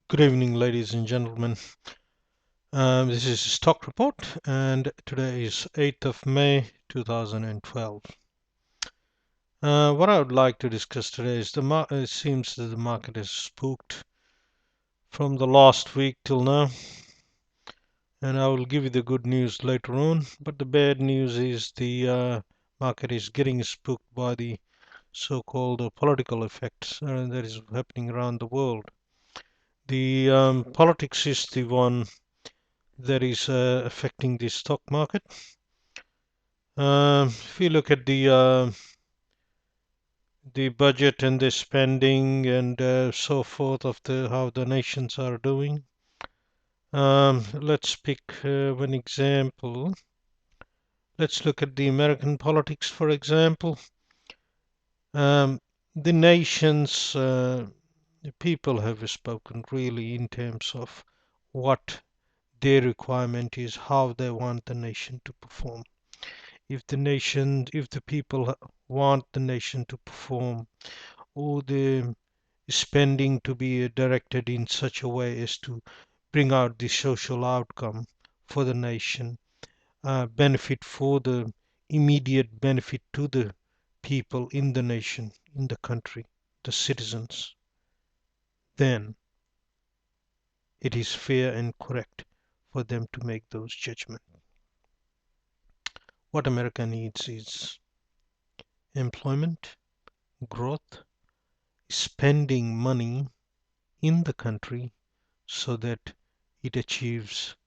Good evening, ladies and gentlemen. This is Stock Report, and today is 8th of May 2012. What I would like to discuss today is it seems that the market is spooked from the last week till now, and I will give you the good news later on. But the bad news is the market is getting spooked by the so-called political effects that is happening around the world. The politics is the one that is affecting the stock market. If you look at the budget and the spending and so forth of how the nations are doing, let's pick one example. Let's look at the American politics, for example. Um, the nations, the people have spoken really in terms of what their requirement is, how they want the nation to perform. If the people want the nation to perform, or the spending to be directed in such a way as to bring out the social outcome for the nation, benefit for the immediate benefit to the people in the nation, in the country, the citizens, then it is fair and correct for them to make those judgments. What America needs is employment, growth, spending money in the country so that it achieves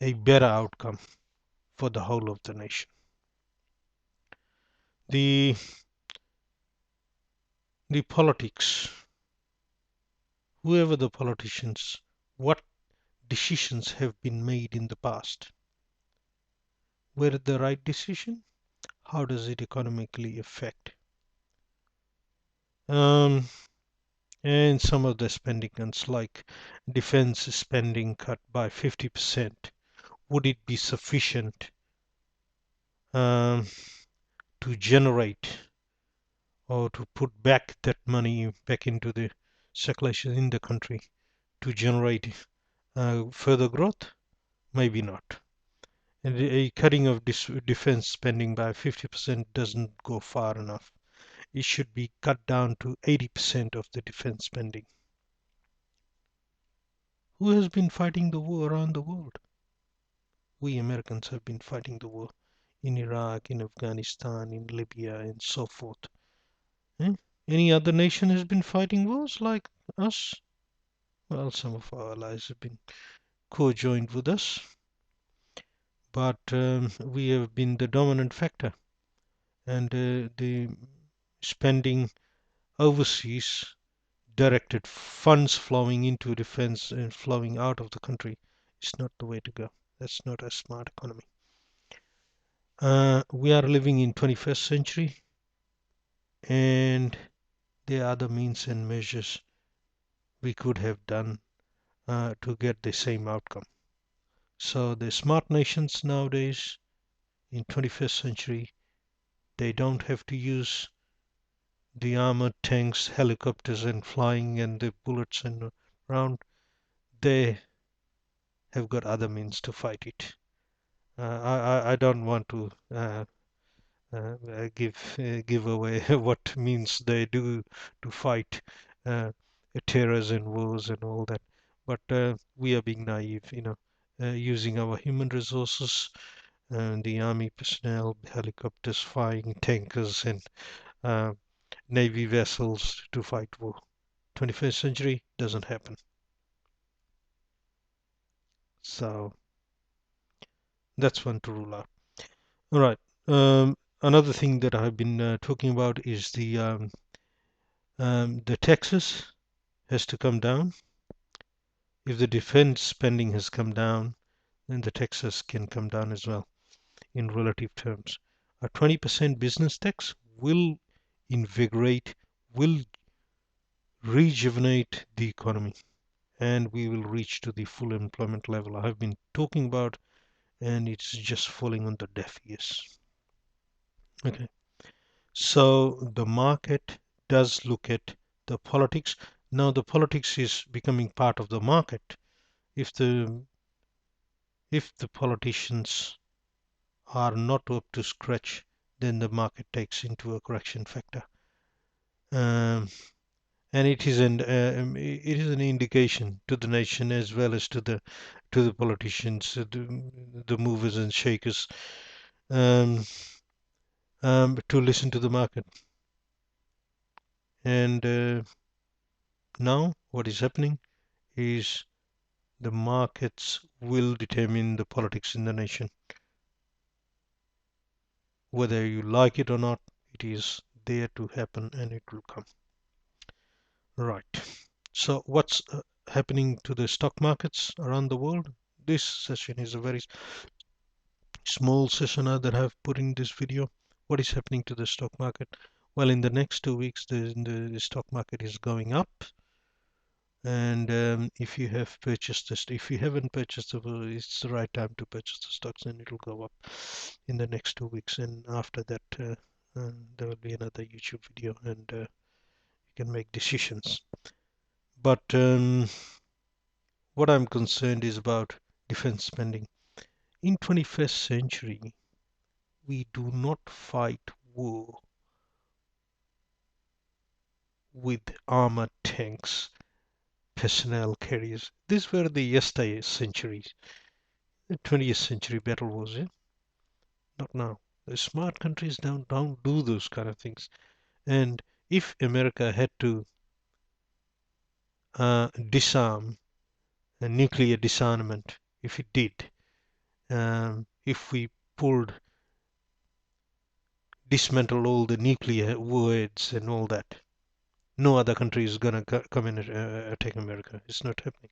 a better outcome for the whole of the nation. The the politics, whoever the politicians, what decisions have been made in the past? Were it the right decision? How does it economically affect? Um, and some of the spending cuts, like defense spending cut by 50%, would it be sufficient um, to generate or to put back that money back into the circulation in the country to generate further growth? Maybe not. And a cutting of defense spending by 50% doesn't go far enough. It should be cut down to 80% of the defense spending. Who has been fighting the war around the world? We Americans have been fighting the war in Iraq, in Afghanistan, in Libya, and so forth. Eh? Any other nation has been fighting wars like us? Well, some of our allies have been co-joined with us, but we have been the dominant factor, and the spending overseas, directed funds flowing into defense and flowing out of the country is not the way to go. That's not a smart economy. We are living in 21st century, and there are other means and measures we could have done to get the same outcome. So the smart nations nowadays in 21st century, they don't have to use the armored tanks, helicopters and flying and the bullets and around. They have got other means to fight it. I don't want to give away what means they do to fight uh, terrors and wars and all that. But we are being naive, using our human resources and the army personnel, helicopters, flying tankers, and uh, navy vessels to fight war. 21st century doesn't happen. So that's one to rule out. All right. Another thing that I've been talking about is the taxes has to come down. If the defense spending has come down, then the taxes can come down as well in relative terms. A 20% business tax will invigorate, will rejuvenate the economy, and we will reach to the full employment level I have been talking about, and it's just falling on the deaf ears. Okay. So the market does look at the politics. Now the politics is becoming part of the market. If the if the politicians are not up to scratch, then the market takes into a correction factor. Um, and it is an indication to the nation as well as to the politicians, the movers and shakers, um, to listen to the market. And now what is happening is the markets will determine the politics in the nation. Whether you like it or not, it is there to happen and it will come. Right. So what's happening to the stock markets around the world? This session is a very small session that I've put in this video. What is happening to the stock market? Well, in the next 2 weeks, the stock market is going up. And if you have purchased this, if you haven't purchased it's the right time to purchase the stocks, and it'll go up in the next 2 weeks. And after that, there will be another YouTube video, and you can make decisions. But what I'm concerned is about defense spending. In 21st century, we do not fight war with armored tanks, personnel carriers. These were the yesteryear centuries. The 20th century battle was, yeah? Not now. The smart countries don't do those kind of things. And if America had to disarm a nuclear disarmament, if it did, if we pulled dismantle all the nuclear warheads and all that, no other country is gonna come and attack America. It's not happening.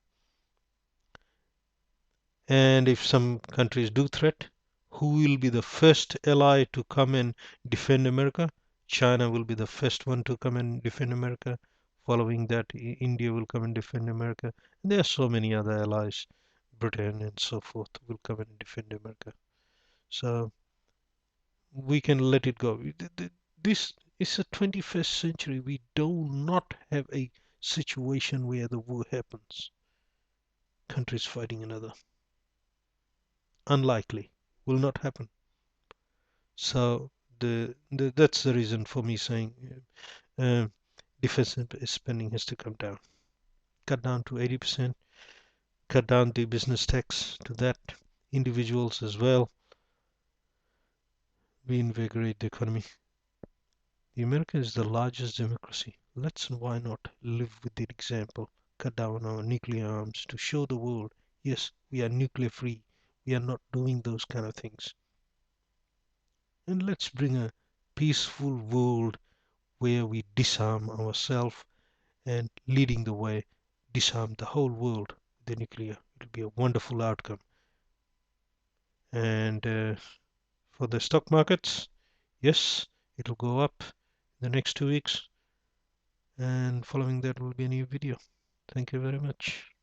And if some countries do threat, who will be the first ally to come and defend America? China will be the first one to come and defend America. Following that, India will come and defend America. And there are so many other allies, Britain and so forth, will come and defend America. So we can let it go. This is a 21st century. We do not have a situation where the war happens. Countries fighting another. Unlikely. Will not happen. So that's the reason for me saying uh, defense spending has to come down. Cut down to 80%. Cut down the business tax to that. Individuals as well. Reinvigorate the economy. The America is the largest democracy. Let's why not live with the example? Cut down our nuclear arms to show the world, yes, we are nuclear free. We are not doing those kind of things. And let's bring a peaceful world where we disarm ourselves and leading the way, disarm the whole world with the nuclear. It'll be a wonderful outcome. And for the stock markets, yes, it'll go up in the next 2 weeks. And following that will be a new video. Thank you very much.